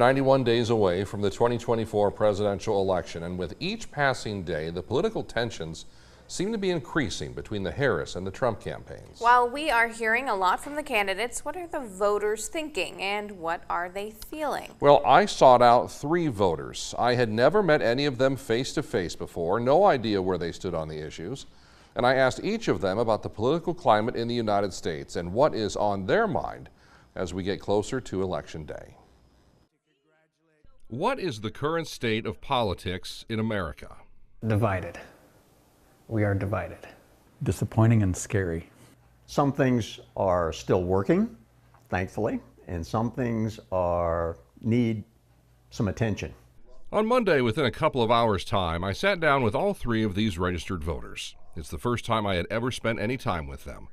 91 days away from the 2024 presidential election, and with each passing day, the political tensions seem to be increasing between the Harris and the Trump campaigns. While we are hearing a lot from the candidates, what are the voters thinking and what are they feeling? Well, I sought out 3 voters. I had never met any of them face to face before, no idea where they stood on the issues. And I asked each of them about the political climate in the United States and what is on their mind as we get closer to Election Day. What is the current state of politics in America? Divided. We are divided. Disappointing and scary. Some things are still working, thankfully, and some things need some attention. On Monday, within a couple of hours' time, I sat down with all 3 of these registered voters. It's the first time I had ever spent any time with them.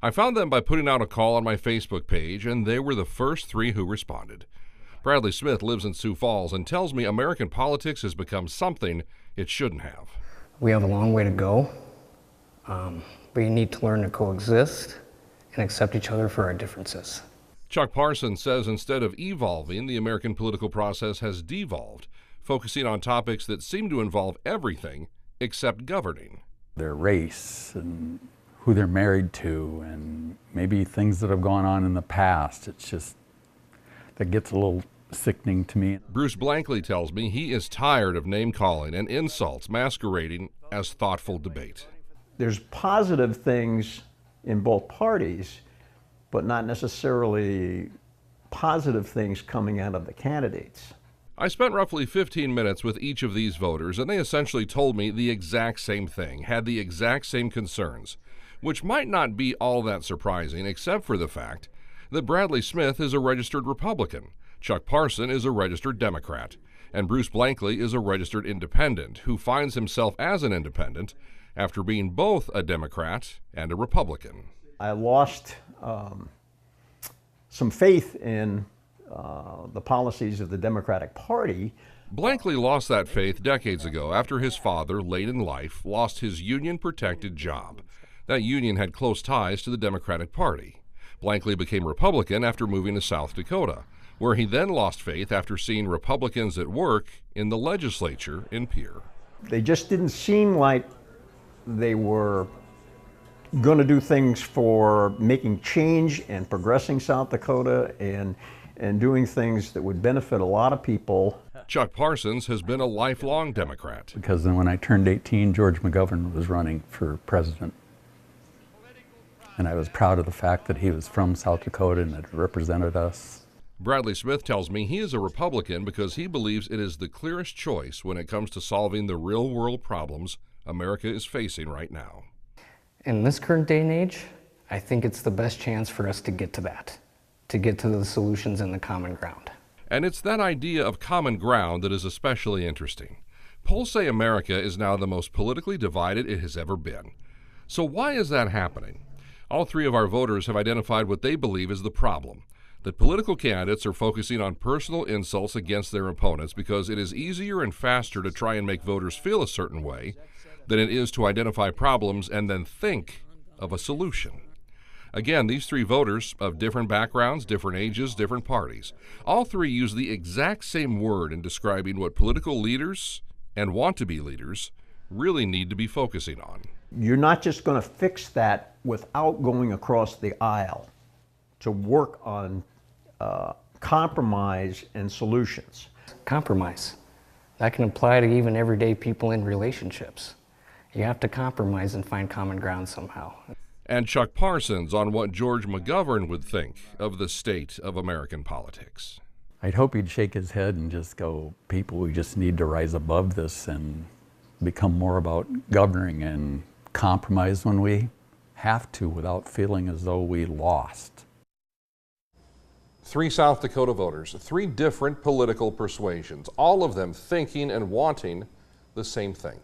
I found them by putting out a call on my Facebook page, and they were the first 3 who responded. Bradley Smith lives in Sioux Falls and tells me American politics has become something it shouldn't have. We have a long way to go, but you need to learn to coexist and accept each other for our differences. Chuck Parsons says instead of evolving, the American political process has devolved, focusing on topics that seem to involve everything except governing. Their race and who they're married to and maybe things that have gone on in the past. It's just, that gets a little sickening to me. Bruce Blankley tells me he is tired of name-calling and insults masquerading as thoughtful debate. There's positive things in both parties, but not necessarily positive things coming out of the candidates. I spent roughly 15 minutes with each of these voters, and they essentially told me the exact same thing, had the exact same concerns, which might not be all that surprising except for the fact that Bradley Smith is a registered Republican, Chuck Parson is a registered Democrat, and Bruce Blankley is a registered independent who finds himself as an independent after being both a Democrat and a Republican. I lost some faith in the policies of the Democratic Party. Blankley lost that faith decades ago after his father, late in life, lost his union-protected job. That union had close ties to the Democratic Party. Blankley became Republican after moving to South Dakota, where he then lost faith after seeing Republicans at work in the legislature in Pierre. They just didn't seem like they were going to do things for making change and progressing South Dakota and doing things that would benefit a lot of people. Chuck Parsons has been a lifelong Democrat. Because then when I turned 18, George McGovern was running for president. And I was proud of the fact that he was from South Dakota and had represented us. Bradley Smith tells me he is a Republican because he believes it is the clearest choice when it comes to solving the real-world problems America is facing right now. In this current day and age, I think it's the best chance for us to get to that, to get to the solutions and the common ground. And it's that idea of common ground that is especially interesting. Polls say America is now the most politically divided it has ever been. So why is that happening? All 3 of our voters have identified what they believe is the problem, that political candidates are focusing on personal insults against their opponents because it is easier and faster to try and make voters feel a certain way than it is to identify problems and then think of a solution. Again, these 3 voters of different backgrounds, different ages, different parties, all 3 use the exact same word in describing what political leaders and want-to-be leaders really need to be focusing on. You're not just going to fix that without going across the aisle to work on compromise and solutions. Compromise. That can apply to even everyday people in relationships. You have to compromise and find common ground somehow. And Chuck Parsons on what George McGovern would think of the state of American politics. I'd hope he'd shake his head and just go, people, we just need to rise above this and become more about governing and compromise when we have to without feeling as though we lost. 3 South Dakota voters, 3 different political persuasions, all of them thinking and wanting the same thing.